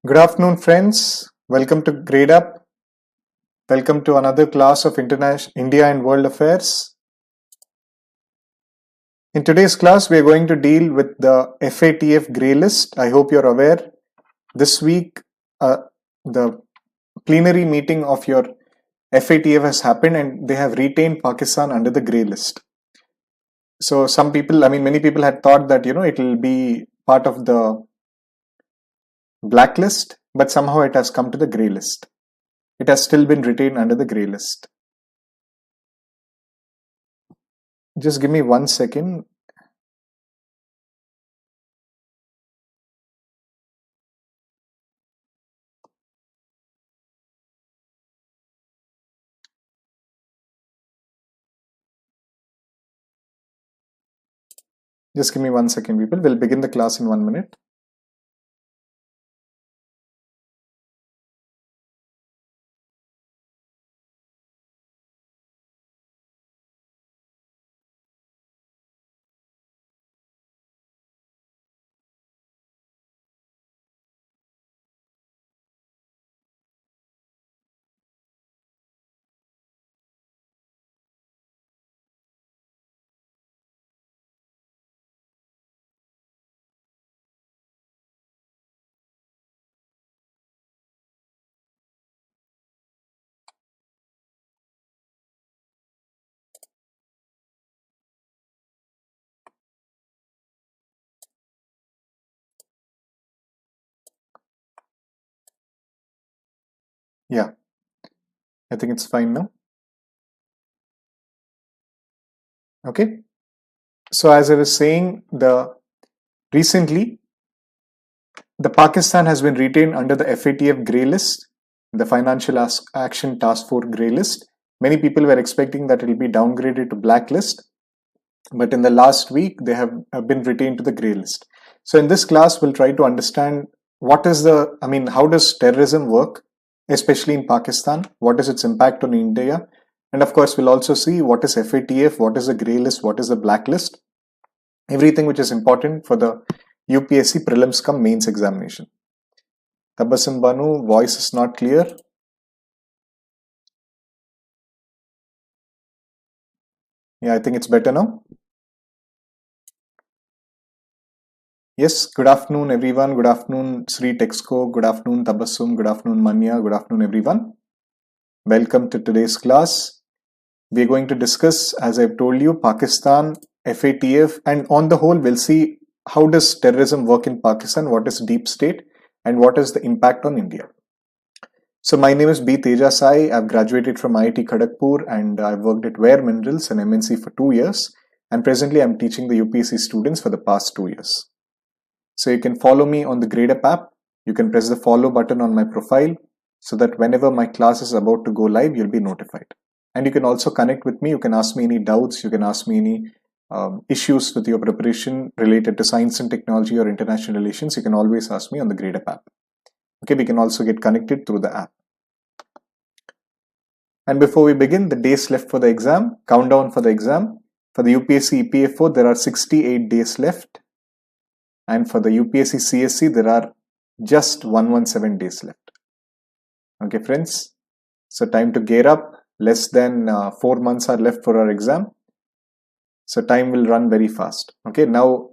Good afternoon, friends. Welcome to Gradeup. Welcome to another class of International India and World Affairs. In today's class, we are going to deal with the FATF Grey List. I hope you're aware. This week, the plenary meeting of your FATF has happened and they have retained Pakistan under the Grey List. So many people had thought that, it will be part of the blacklist, but somehow it has come to the Grey List. It has still been retained under the Grey List. Just give me 1 second. Just give me 1 second, people. We'll begin the class in 1 minute. Yeah, I think it's fine now. Okay. So as I was saying, recently the Pakistan has been retained under the FATF Grey List, the Financial Action Task Force Grey List. Many people were expecting that it will be downgraded to blacklist, but in the last week they have been retained to the Grey List. So in this class, we'll try to understand how does terrorism work, especially in Pakistan? What is its impact on India? And of course, we'll also see what is FATF, what is the Grey List, what is the blacklist, everything which is important for the UPSC Prelims cum mains examination. Tabassum Banu, voice is not clear. Yeah, I think it's better now. Yes, good afternoon everyone. Good afternoon Sri Texco. Good afternoon Tabassum. Good afternoon Manya. Good afternoon everyone. Welcome to today's class. We're going to discuss, as I've told you, Pakistan, FATF, and on the whole, we'll see how does terrorism work in Pakistan, what is deep state, and what is the impact on India. So my name is B. Teja Sai. I've graduated from IIT Kharagpur and I've worked at Ware Minerals, an MNC, for 2 years. And presently I'm teaching the UPSC students for the past 2 years. So you can follow me on the Gradeup app. You can press the follow button on my profile so that whenever my class is about to go live, you'll be notified. And you can also connect with me. You can ask me any doubts. You can ask me any issues with your preparation related to science and technology or international relations. You can always ask me on the Gradeup app. Okay, we can also get connected through the app. And before we begin, the days left for the exam, countdown for the exam. For the UPSC EPF4, there are 68 days left. And for the UPSC CSE, there are just 117 days left. Okay, friends. So time to gear up. Less than 4 months are left for our exam. So time will run very fast. Okay, now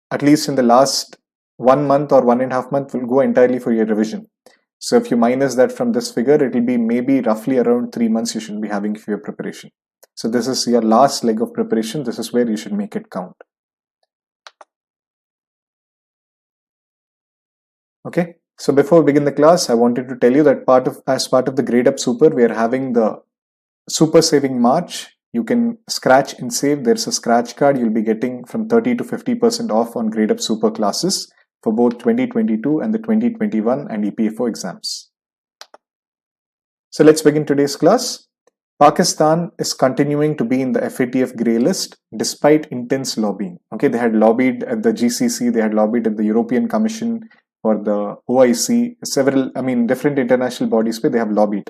at least in the last 1 month or 1.5 months will go entirely for your revision. So if you minus that from this figure, it will be maybe roughly around 3 months you should be having for your preparation. So this is your last leg of preparation. This is where you should make it count. Okay, so before we begin the class, I wanted to tell you that as part of the Gradeup Super, we are having the Super Saving March. You can scratch and save. There's a scratch card you'll be getting from 30 to 50% off on Gradeup Super classes for both 2022 and the 2021 and EPF4 exams. So let's begin today's class. Pakistan is continuing to be in the FATF Grey List despite intense lobbying. Okay, they had lobbied at the GCC, they had lobbied at the European Commission or the OIC, different international bodies where they have lobbied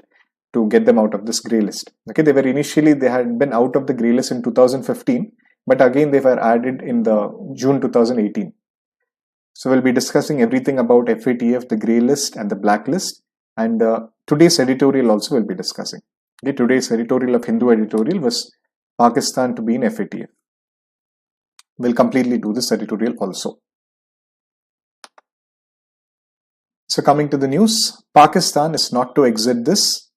to get them out of this Grey List. Okay, they had been out of the Grey List in 2015, but again they were added in the June 2018. So we'll be discussing everything about FATF, the grey list and the black list, and today's editorial also we'll be discussing. Okay, today's editorial of Hindu editorial was Pakistan to be in FATF. We'll completely do this editorial also. So coming to the news, Pakistan is not to exit this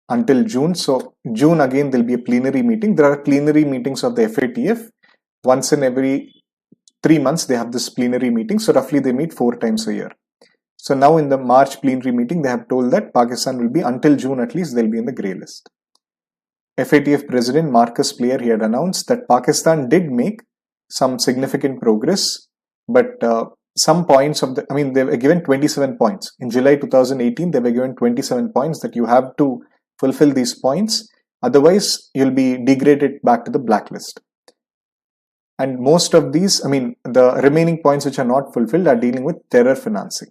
until June. So June again there'll be a plenary meeting. There are plenary meetings of the FATF. Once in every 3 months they have this plenary meeting. So roughly they meet 4 times a year. So now in the March plenary meeting they have told that Pakistan will be, until June at least, they'll be in the grey list. FATF President Marcus Player, he had announced that Pakistan did make some significant progress, but some points of the, they were given 27 points. In July 2018, they were given 27 points that you have to fulfill these points. Otherwise, you'll be degraded back to the blacklist. And most of these, the remaining points which are not fulfilled are dealing with terror financing.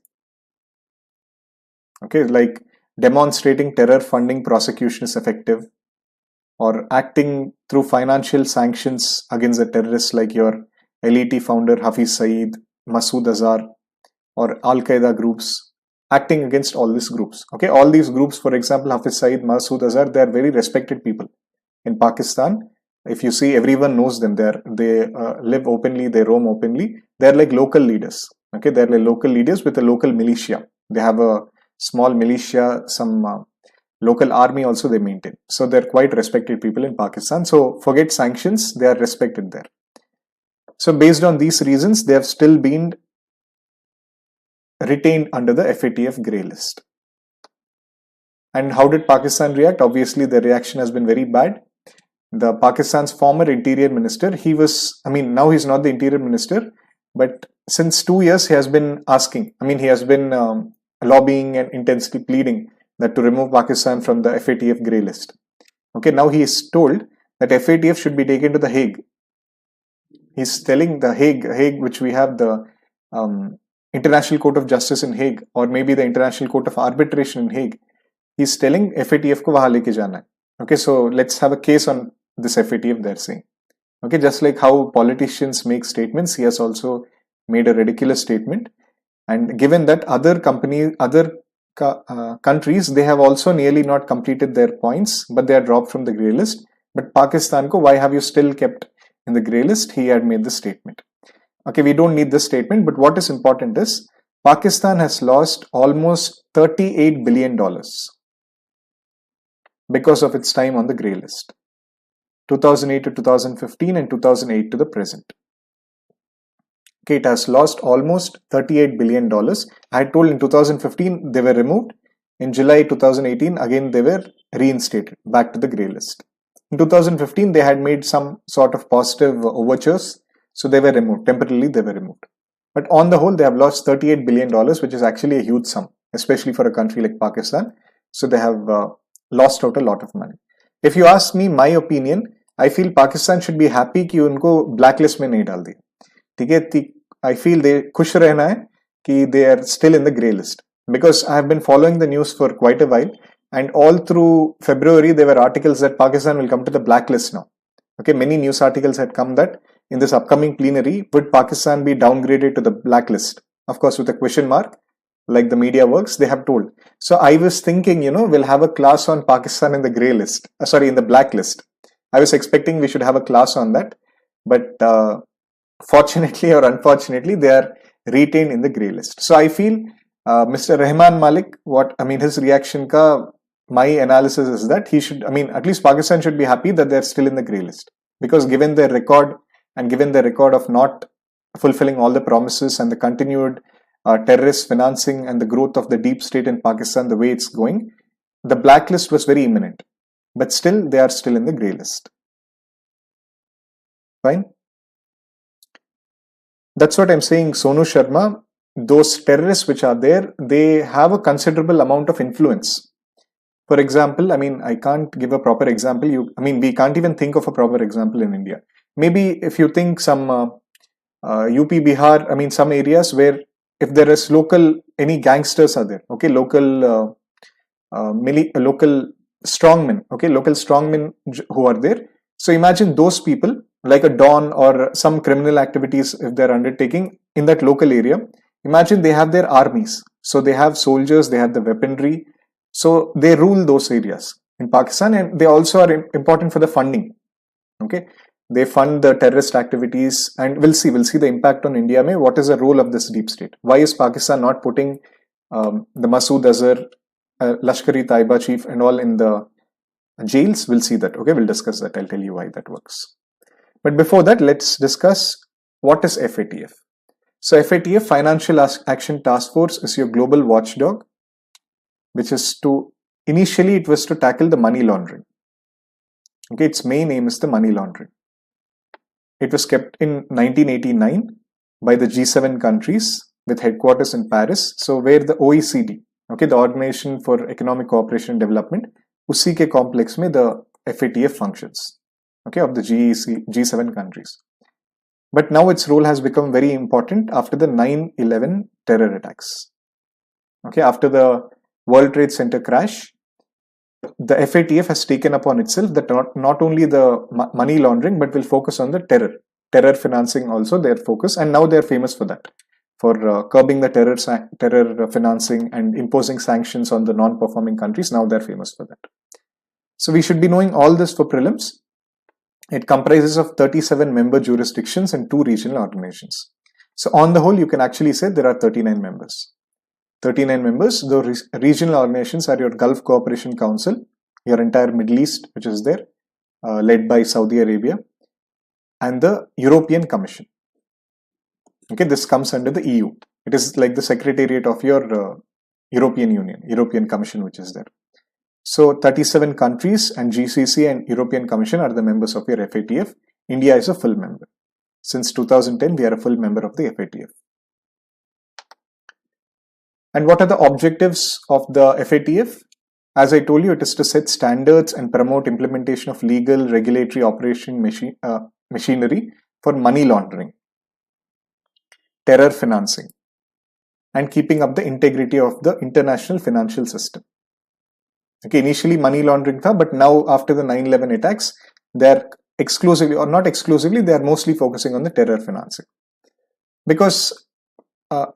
Okay, like demonstrating terror funding prosecution is effective, or acting through financial sanctions against the terrorists like your LET founder Hafiz Saeed, Masood Azhar, or Al-Qaeda groups, acting against all these groups. Okay, all these groups, for example, Hafiz Saeed, Masood Azhar, they are very respected people in Pakistan. If you see, everyone knows them. They live openly, they roam openly. They are like local leaders. Okay, they are like local leaders with a local militia. They have a small militia, some local army also they maintain. So they're quite respected people in Pakistan. So forget sanctions, they are respected there. So based on these reasons, they have still been retained under the FATF grey list. And how did Pakistan react? Obviously, the reaction has been very bad. The Pakistan's former interior minister, he was, now he's not the interior minister, but since 2 years he has been asking, he has been lobbying and intensely pleading that to remove Pakistan from the FATF grey list. Okay, now he is told that FATF should be taken to the Hague. He's telling the Hague, which we have the International Court of Justice in Hague, or maybe the International Court of Arbitration in Hague. He's telling FATF ko wahan leke jana hai. Okay, so let's have a case on this FATF, they're saying. Okay, just like how politicians make statements, he has also made a ridiculous statement. And given that other countries, they have also nearly not completed their points, but they are dropped from the grey list. But Pakistan ko, why have you still kept in the grey list? He had made this statement. Okay, we don't need this statement, but what is important is Pakistan has lost almost $38 billion because of its time on the grey list. 2008 to 2015 and 2008 to the present. Okay, it has lost almost $38 billion. I had told in 2015 they were removed. In July 2018, again they were reinstated back to the grey list. In 2015, they had made some sort of positive overtures, so they were removed. Temporarily, they were removed. But on the whole, they have lost $38 billion, which is actually a huge sum, especially for a country like Pakistan. So they have lost out a lot of money. If you ask me my opinion, I feel Pakistan should be happy कि उनको blacklist में नहीं डाल दिया. ठीक है, I feel they खुश रहना है कि they are still in the grey list, because I have been following the news for quite a while, and all through February there were articles that Pakistan will come to the blacklist now. Okay, many news articles had come that in this upcoming plenary, would Pakistan be downgraded to the blacklist? Of course, with a question mark, like the media works, they have told. So I was thinking, we'll have a class on Pakistan in the grey list, in the blacklist. I was expecting we should have a class on that, but fortunately or unfortunately, they are retained in the grey list. So I feel Mr. Rahman Malik, his reaction my analysis is that he should, at least Pakistan should be happy that they're still in the grey list, because given their record and given the record of not fulfilling all the promises and the continued terrorist financing and the growth of the deep state in Pakistan, the way it's going, the blacklist was very imminent. But still, they are still in the grey list. Fine? That's what I'm saying, Sonu Sharma. Those terrorists which are there, they have a considerable amount of influence. For example, I can't give a proper example. We can't even think of a proper example in India. Maybe if you think some UP, Bihar, some areas where if there is any gangsters are there, okay, local strongmen, okay, local strongmen who are there. So imagine those people, like a Don or some criminal activities if they're undertaking in that local area. imagine they have their armies. So they have soldiers, they have the weaponry. So they rule those areas in Pakistan, and they also are important for the funding. Okay, they fund the terrorist activities, and we'll see the impact on India. What is the role of this deep state? Why is Pakistan not putting the Masood Azhar, Lashkar-e-Taiba chief and all in the jails? We'll see that. Okay, we'll discuss that. I'll tell you why that works. But before that, let's discuss what is FATF. So FATF, Financial Action Task Force, is your global watchdog, which is initially it was to tackle the money laundering. Okay, its main aim is the money laundering. It was kept in 1989 by the G7 countries with headquarters in Paris. So where the OECD, okay, the Organization for Economic Cooperation and Development, usi ke complex mein the FATF functions, okay, of the G7 countries. But now its role has become very important after the 9/11 terror attacks. Okay, after the World Trade Center crash, the FATF has taken upon itself that not only the money laundering, but will focus on the terror financing also, their focus, and now they're famous for that, for curbing the terror financing and imposing sanctions on the non-performing countries. Now they're famous for that. So we should be knowing all this for prelims. It comprises of 37 member jurisdictions and 2 regional organizations. So on the whole, you can actually say there are 39 members. 39 members. The regional organizations are your Gulf Cooperation Council, your entire Middle East, which is there, led by Saudi Arabia, and the European Commission. Okay, this comes under the EU. It is like the secretariat of your European Union, European Commission, which is there. So 37 countries and GCC and European Commission are the members of your FATF. India is a full member. Since 2010, we are a full member of the FATF. And what are the objectives of the FATF? As I told you, it is to set standards and promote implementation of legal, regulatory operation machinery for money laundering, terror financing, and keeping up the integrity of the international financial system. Okay, initially money laundering tha, but now after the 9/11 attacks, they're exclusively, or not exclusively, they're mostly focusing on the terror financing. Because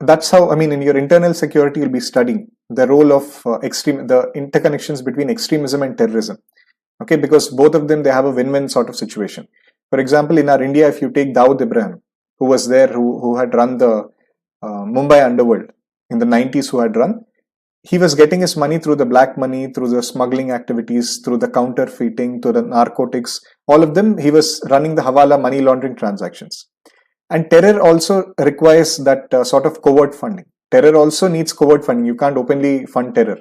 that's how, in your internal security, you'll be studying the role of the interconnections between extremism and terrorism. Okay, because both of them, they have a win-win sort of situation. For example, in our India, if you take Dawood Ibrahim, who was there, who had run the Mumbai underworld in the 90s, who had run, he was getting his money through the black money, through the smuggling activities, through the counterfeiting, through the narcotics, all of them, he was running the Hawala money laundering transactions. And terror also requires that sort of covert funding. Terror also needs covert funding. You can't openly fund terror.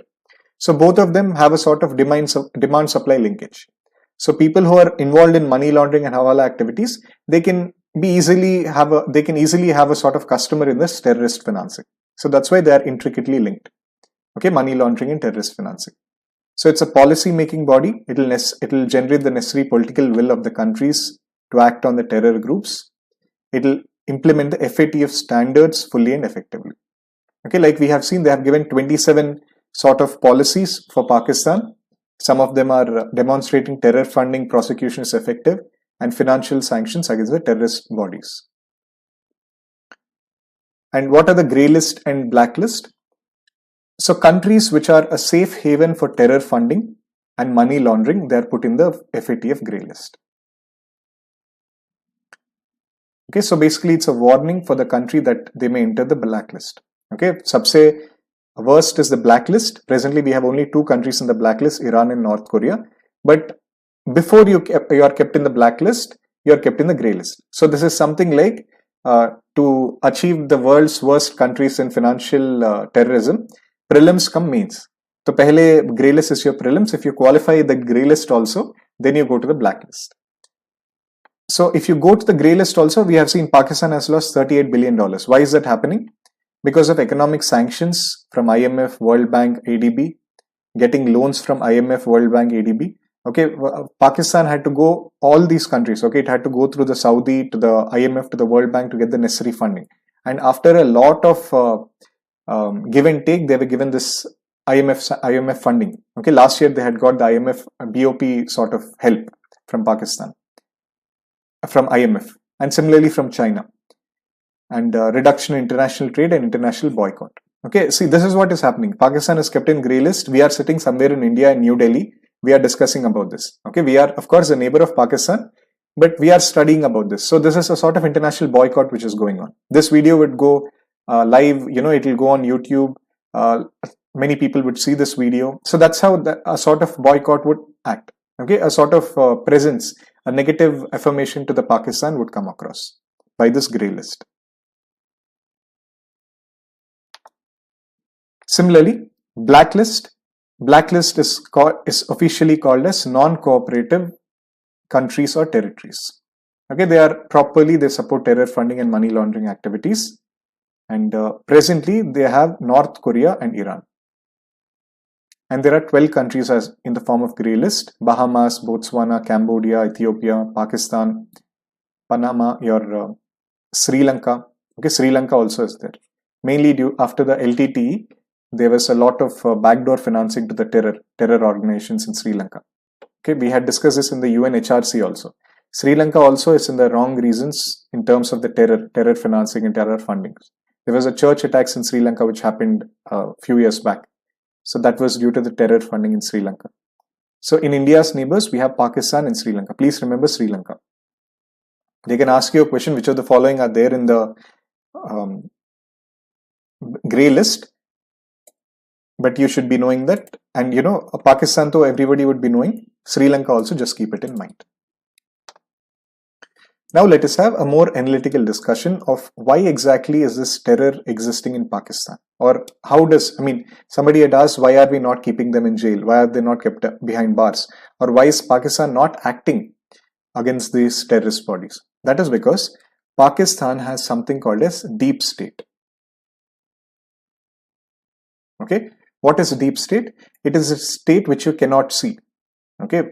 So both of them have a sort of demand-supply linkage. So people who are involved in money laundering and Hawala activities, they can easily have a sort of customer in this terrorist financing. So that's why they are intricately linked. Okay, money laundering and terrorist financing. So it's a policy-making body. It'll generate the necessary political will of the countries to act on the terror groups. It'll implement the FATF standards fully and effectively. Okay, like we have seen, they have given 27 sort of policies for Pakistan. Some of them are demonstrating terror funding prosecution is effective and financial sanctions against the terrorist bodies. And what are the grey list and blacklist? So countries which are a safe haven for terror funding and money laundering, they are put in the FATF grey list. Okay, so basically it's a warning for the country that they may enter the blacklist. Okay, sabse worst is the blacklist. Presently we have only 2 countries in the blacklist, Iran and North Korea. But before you are kept in the blacklist, you are kept in the grey list. So this is something like to achieve the world's worst countries in financial terrorism, prelims come mains. So pehle grey list is your prelims. If you qualify the grey list also, then you go to the blacklist. So if you go to the grey list also, we have seen Pakistan has lost $38 billion. Why is that happening? Because of economic sanctions from IMF, World Bank, ADB, getting loans from IMF, World Bank, ADB. Okay, Pakistan had to go, all these countries, okay, it had to go through the Saudi, to the IMF, to the World Bank to get the necessary funding. And after a lot of give and take, they were given this IMF funding. Okay, last year they had got the IMF BOP sort of help from Pakistan, from IMF, and similarly from China. and reduction in international trade and international boycott. Okay, see, this is what is happening. Pakistan is kept in grey list. We are sitting somewhere in India, in New Delhi. We are discussing about this. Okay, we are, of course, a neighbor of Pakistan, but we are studying about this. So this is a sort of international boycott which is going on. This video would go live, it will go on YouTube. Many people would see this video. So that's how a sort of boycott would act. Okay, a sort of presence, a negative affirmation to the Pakistan would come across by this grey list. Similarly, blacklist. Blacklist is officially called as non-cooperative countries or territories. Okay, they support terror funding and money laundering activities. And presently, they have North Korea and Iran. And there are 12 countries as in the form of grey list: Bahamas, Botswana, Cambodia, Ethiopia, Pakistan, Panama, Sri Lanka. Okay, Sri Lanka also is there. Mainly after the LTTE, there was a lot of backdoor financing to the terror organizations in Sri Lanka. Okay, we had discussed this in the UNHRC also. Sri Lanka also is in the wrong reasons in terms of the terror financing and terror funding. There was a church attacks in Sri Lanka which happened a few years back. So that was due to the terror funding in Sri Lanka. So in India's neighbors, we have Pakistan and Sri Lanka. Please remember Sri Lanka. They can ask you a question, which of the following are there in the grey list? But you should be knowing that. And Pakistan, though everybody would be knowing. Sri Lanka also, just keep it in mind. Now let us have a more analytical discussion of why exactly is this terror existing in Pakistan? Or somebody had asked, why are we not keeping them in jail? Why are they not kept behind bars? Or why is Pakistan not acting against these terrorist bodies? That is because Pakistan has something called as deep state. Okay, what is deep state? It is a state which you cannot see. Okay,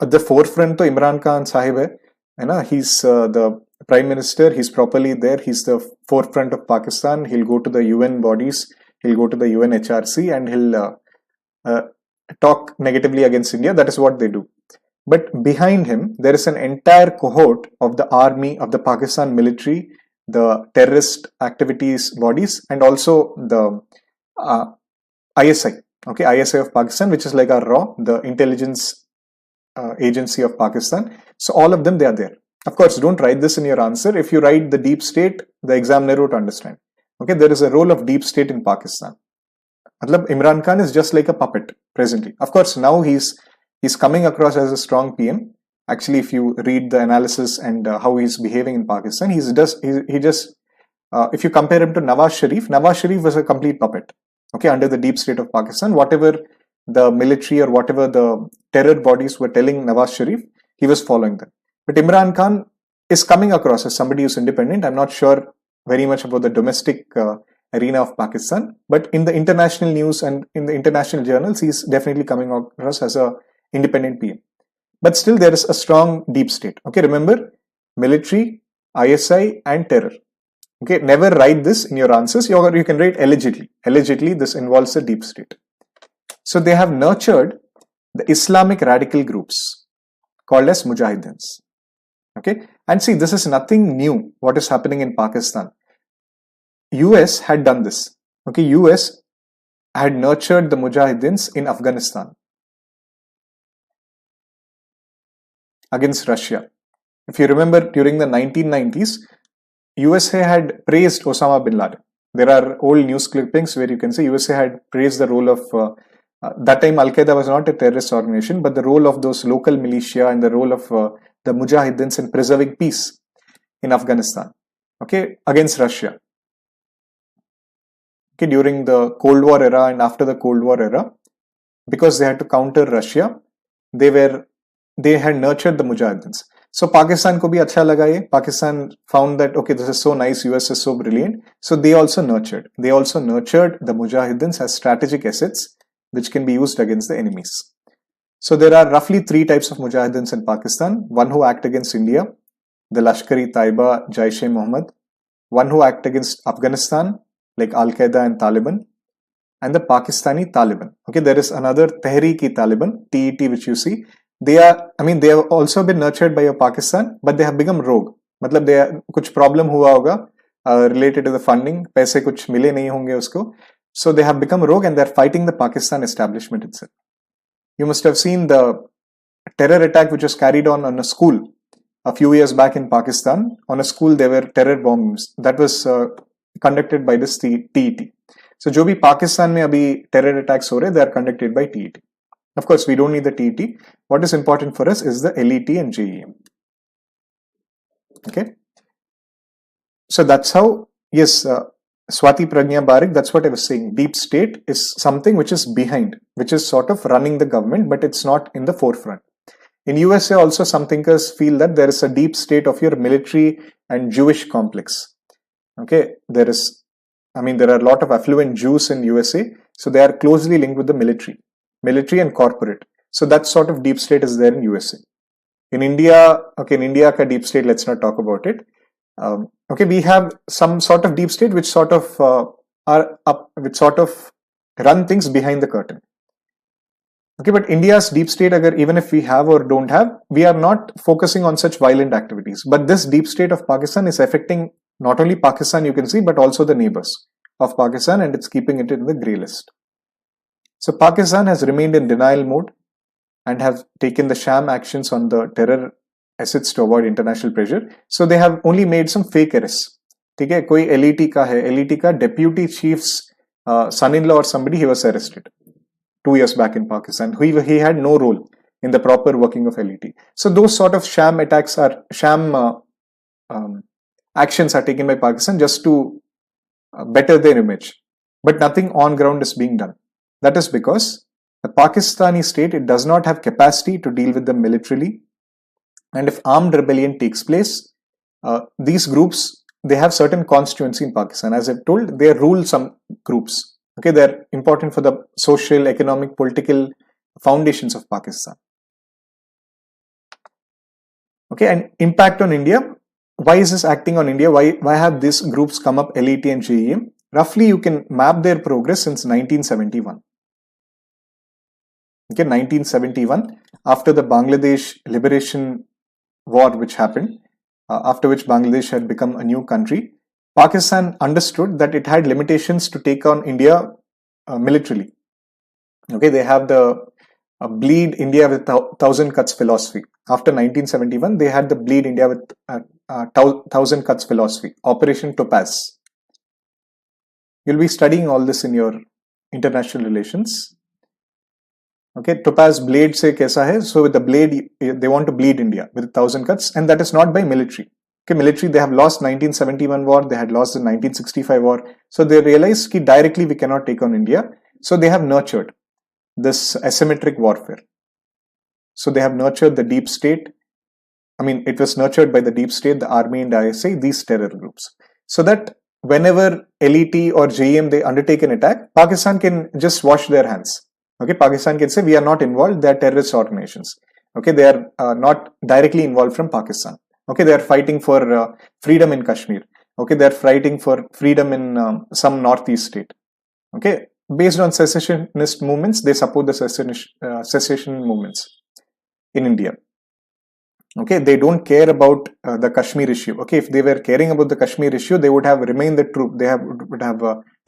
at the forefront to Imran Khan Sahib hai. He's the Prime Minister, he's properly there, he's the forefront of Pakistan, he'll go to the UN bodies, he'll go to the UNHRC and he'll talk negatively against India. That is what they do. But behind him, there is an entire cohort of the army, of the Pakistan military, the terrorist activities bodies, and also the ISI, okay, ISI of Pakistan, which is like a RAW, the intelligence agency of Pakistan. So all of them, they are there. Of course, don't write this in your answer. If you write the deep state, the examiner would understand. Okay, there is a role of deep state in Pakistan. Imran Khan is just like a puppet presently. Of course, now he's coming across as a strong PM. Actually, if you read the analysis and how he's behaving in Pakistan, if you compare him to Nawaz Sharif was a complete puppet. Okay, under the deep state of Pakistan, whatever the military or whatever the terror bodies were telling Nawaz Sharif, he was following them. But Imran Khan is coming across as somebody who's independent. I'm not sure very much about the domestic arena of Pakistan, but in the international news and in the international journals, he's definitely coming across as a independent PM. But still, there is a strong deep state. Okay, remember, military, ISI, and terror. Okay, never write this in your answers. You can write allegedly. Allegedly, this involves a deep state. So they have nurtured the Islamic radical groups called as Mujahideens. Okay, and see, this is nothing new. What is happening in Pakistan? US had done this. Okay, US had nurtured the Mujahideens in Afghanistan against Russia. If you remember, during the 1990s, USA had praised Osama bin Laden. There are old news clippings where you can see USA had praised the role of, that time Al-Qaeda was not a terrorist organization, but the role of those local militia and the role of the Mujahideens in preserving peace in Afghanistan, okay, against Russia. Okay, during the Cold War era and after the Cold War era, because they had to counter Russia, they had nurtured the Mujahideens. So Pakistan ko bhi acha laga ye. Pakistan found that, okay, this is so nice, US is so brilliant. So they also nurtured the Mujahideens as strategic assets which can be used against the enemies. So there are roughly 3 types of Mujahideens in Pakistan. One who act against India, the Lashkar-e-Taiba, Jaish-e-Mohammed. One who act against Afghanistan, like Al-Qaeda and Taliban. And the Pakistani Taliban. Okay, there is another Tehreek-e-Taliban, TET, which you see. They have also been nurtured by Pakistan, but they have become rogue. Matlab, kuch problem hua hoga, related to the funding. पैसे कुछ मिले नहीं होंगे उसको. So they have become rogue and they're fighting the Pakistan establishment itself. You must have seen the terror attack which was carried on a school a few years back in Pakistan. On a school there were terror bombs. That was conducted by this TET. So जो भी पाकिस्तान में अभी terror attacks हो रहे, they are conducted by TET. Of course, we don't need the TET. What is important for us is the LET and JEM. Okay. So that's how, yes, Swati Pragya Barik, that's what I was saying. Deep state is something which is behind, which is sort of running the government, but it's not in the forefront. In USA also, some thinkers feel that there is a deep state of your military and Jewish complex. Okay, there are a lot of affluent Jews in USA, so they are closely linked with the military and corporate. So that sort of deep state is there in USA. In India, ka deep state, let's not talk about it. Okay, we have some sort of deep state which sort of run things behind the curtain. Okay, but India's deep state, even if we have or don't have, we are not focusing on such violent activities. But this deep state of Pakistan is affecting not only Pakistan, you can see, but also the neighbors of Pakistan, and it's keeping it in the grey list. So Pakistan has remained in denial mode and have taken the sham actions on the terror assets to avoid international pressure. So they have only made some fake arrests. Okay, koi LET ka deputy chief's son-in-law or somebody, he was arrested 2 years back in Pakistan. He had no role in the proper working of LET. So those sort of sham attacks are actions are taken by Pakistan just to better their image, but nothing on ground is being done. That is because the Pakistani state, it does not have capacity to deal with them militarily, and if armed rebellion takes place, these groups, they have certain constituency in Pakistan. As I've told, they rule some groups. Okay, they're important for the social, economic, political foundations of Pakistan. Okay, and impact on India. Why is this acting on India? Why have these groups come up, LET and JEM? Roughly, you can map their progress since 1971. Okay, 1971, after the Bangladesh liberation war which happened, after which Bangladesh had become a new country, Pakistan understood that it had limitations to take on India militarily. Okay, they have the bleed India with 1,000 cuts philosophy. After 1971, they had the bleed India with 1,000 cuts philosophy, Operation Topaz. You'll be studying all this in your international relations. Okay, Topaz blade se kaisa hai? So with the blade, they want to bleed India with 1,000 cuts, and that is not by military. Okay, military, they have lost 1971 war, they had lost the 1965 war. So they realized that directly we cannot take on India. So they have nurtured this asymmetric warfare. So they have nurtured the deep state. I mean, it was nurtured by the deep state, the army and ISI, these terror groups. So that whenever LET or JEM, they undertake an attack, Pakistan can just wash their hands. Okay, Pakistan can say, we are not involved, they are terrorist organizations. Okay, they are not directly involved from Pakistan. Okay, they are fighting for freedom in Kashmir. Okay, they are fighting for freedom in some northeast state. Okay, based on secessionist movements, they support the secession movements in India. Okay, they don't care about the Kashmir issue. Okay, if they were caring about the Kashmir issue, they would have remained the troop. They would have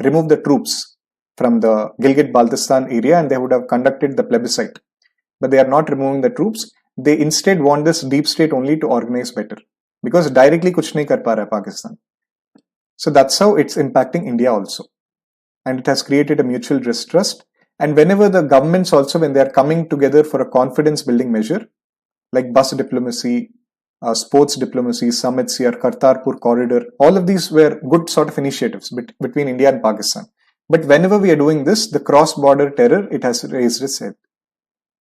removed the troops from the Gilgit-Baltistan area, and they would have conducted the plebiscite. But they are not removing the troops. They instead want this deep state only to organize better, because directly kuch nahi kar pa raha hai Pakistan. So that's how it's impacting India also, and it has created a mutual distrust. And whenever the governments also, when they are coming together for a confidence building measure, like bus diplomacy, sports diplomacy, summits here, Kartarpur corridor, all of these were good sort of initiatives between India and Pakistan. But whenever we are doing this, the cross-border terror, it has raised its head.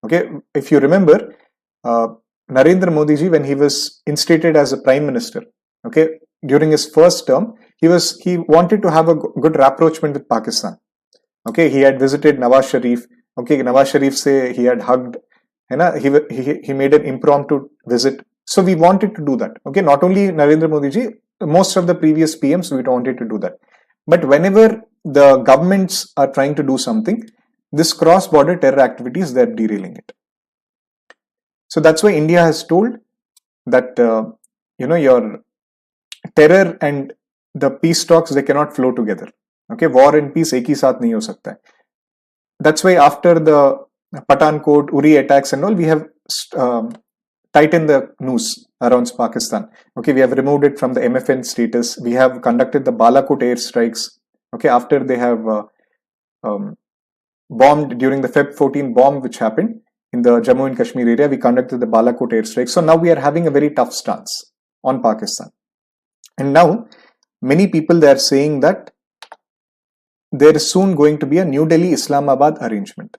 Okay, if you remember, Narendra Modi ji, when he was instated as a prime minister, okay, during his first term, he wanted to have a good rapprochement with Pakistan. Okay, he had visited Nawaz Sharif. Okay, Nawaz Sharif say he had hugged. He made an impromptu visit. So we wanted to do that. Okay, not only Narendra Modi ji, most of the previous PMs, we wanted to do that. But whenever the governments are trying to do something, this cross-border terror activities, they're derailing it. So that's why India has told that, your terror and the peace talks, they cannot flow together. Okay, war and peace एक ही साथ नहीं हो सकता है. That's why after the Pathankot, Uri attacks and all, we have tightened the noose around Pakistan. Okay, we have removed it from the MFN status. We have conducted the Balakot airstrikes. Okay, after they have bombed during the Feb 14 bomb which happened in the Jammu and Kashmir area, we conducted the Balakot airstrike. So now we are having a very tough stance on Pakistan. And now many people, they are saying that there is soon going to be a New Delhi-Islamabad arrangement.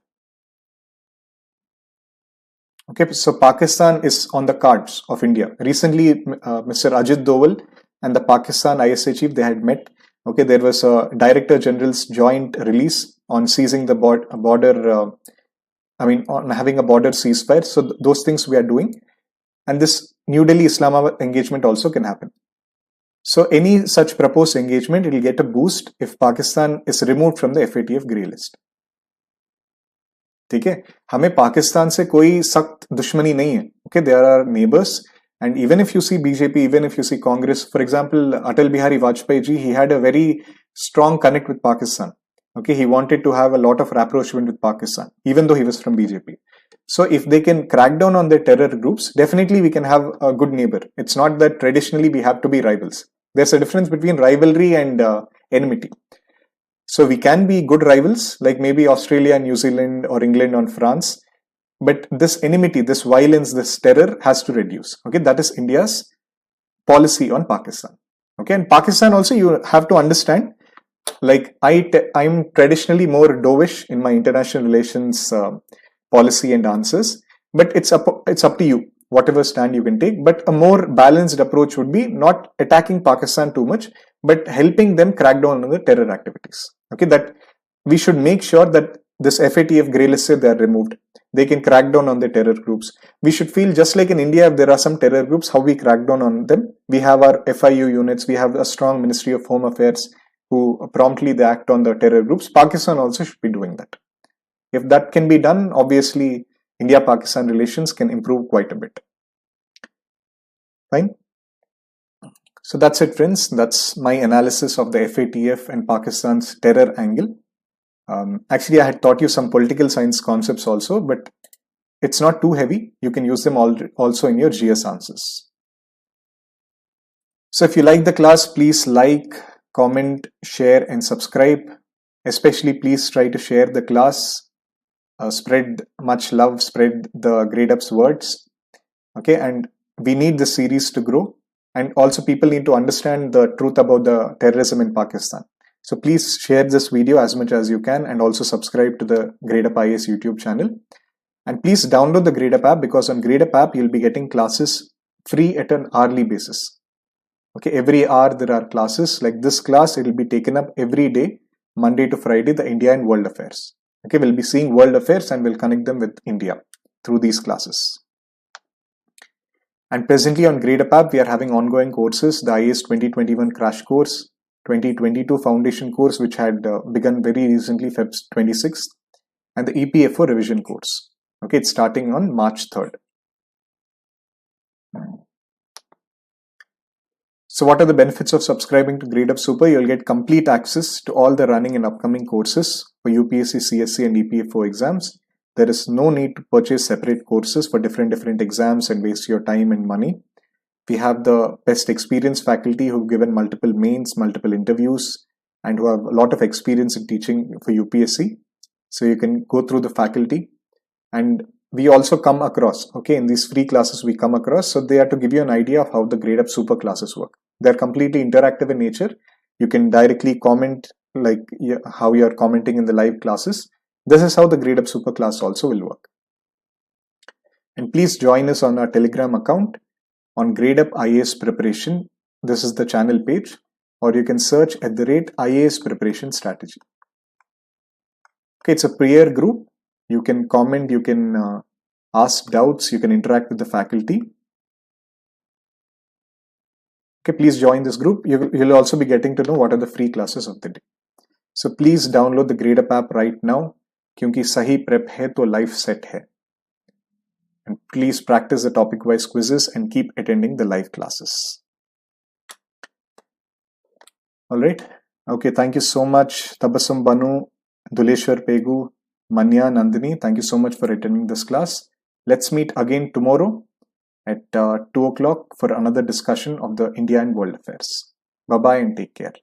Okay, so Pakistan is on the cards of India. Recently, Mr. Ajit Doval and the Pakistan ISA chief, they had met. Okay, there was a Director General's joint release on seizing the border, on having a border ceasefire. So those things we are doing. And this New Delhi-Islamabad engagement also can happen. So any such proposed engagement, it will get a boost if Pakistan is removed from the FATF Grey List. ठीक है, हमें पाकिस्तान से कोई सख्त दुश्मनी नहीं है. Okay, there are neighbors, and even if you see BJP, even if you see Congress, for example, Atal Bihari Vajpayee ji, he had a very strong connect with Pakistan. Okay, he wanted to have a lot of rapprochement with Pakistan, even though he was from BJP. So if they can crack down on their terror groups, definitely we can have a good neighbor. It's not that traditionally we have to be rivals. There's a difference between rivalry and enmity. So we can be good rivals, like maybe Australia, New Zealand, or England or France. But this enmity, this violence, this terror has to reduce. Okay, that is India's policy on Pakistan. Okay, and Pakistan also, you have to understand, like I'm traditionally more dovish in my international relations policy and answers, but it's up to you, whatever stand you can take. But a more balanced approach would be not attacking Pakistan too much, but helping them crack down on the terror activities. Okay, that we should make sure that this FATF Grey List, they are removed. They can crack down on the terror groups. We should feel just like in India, if there are some terror groups, how we crack down on them. We have our FIU units. We have a strong Ministry of Home Affairs who promptly they act on the terror groups. Pakistan also should be doing that. If that can be done, obviously India-Pakistan relations can improve quite a bit. Fine. So that's it, friends. That's my analysis of the FATF and Pakistan's terror angle. Actually, I had taught you some political science concepts also, but it's not too heavy. You can use them also in your GS answers. So if you like the class, please like, comment, share, and subscribe. Especially, please try to share the class. Spread much love, spread the Gradeup's words. Okay, and we need this series to grow. And also people need to understand the truth about the terrorism in Pakistan. So please share this video as much as you can, and also subscribe to the Gradeup IAS YouTube channel. And please download the Gradeup app, because on Gradeup app, you'll be getting classes free at an hourly basis. Okay, every hour there are classes. Like this class, it will be taken up every day, Monday to Friday, the India and World Affairs. Okay, we'll be seeing world affairs and we'll connect them with India through these classes. And presently on Gradeup app, we are having ongoing courses, the IAS 2021 crash course, 2022 foundation course, which had begun very recently, Feb 26th, and the EPFO revision course. Okay, it's starting on March 3rd. So what are the benefits of subscribing to Gradeup Super? You'll get complete access to all the running and upcoming courses for UPSC CSE and EPFO exams. There is no need to purchase separate courses for different exams and waste your time and money. We have the best experienced faculty who've given multiple mains, multiple interviews, and who have a lot of experience in teaching for UPSC. So you can go through the faculty. And we also come across, okay, in these free classes we come across, so they are to give you an idea of how the Gradeup Super classes work. They're completely interactive in nature. You can directly comment, like how you are commenting in the live classes. This is how the Gradeup Super class also will work. And please join us on our Telegram account on Gradeup IAS Preparation. This is the channel page, or you can search at the rate IAS Preparation Strategy. Okay, it's a prayer group. You can comment, you can ask doubts, you can interact with the faculty. Okay, please join this group. You'll also be getting to know what are the free classes of the day. So please download the Gradeup app right now, क्योंकि सही prep है तो life set है. And please practice the topic-wise quizzes and keep attending the live classes. All right. Okay, thank you so much, Tabassum Banu, Duleshwar Pegu, Manya, Nandini. Thank you so much for attending this class. Let's meet again tomorrow at 2 o'clock for another discussion of the India and world affairs. Bye-bye and take care.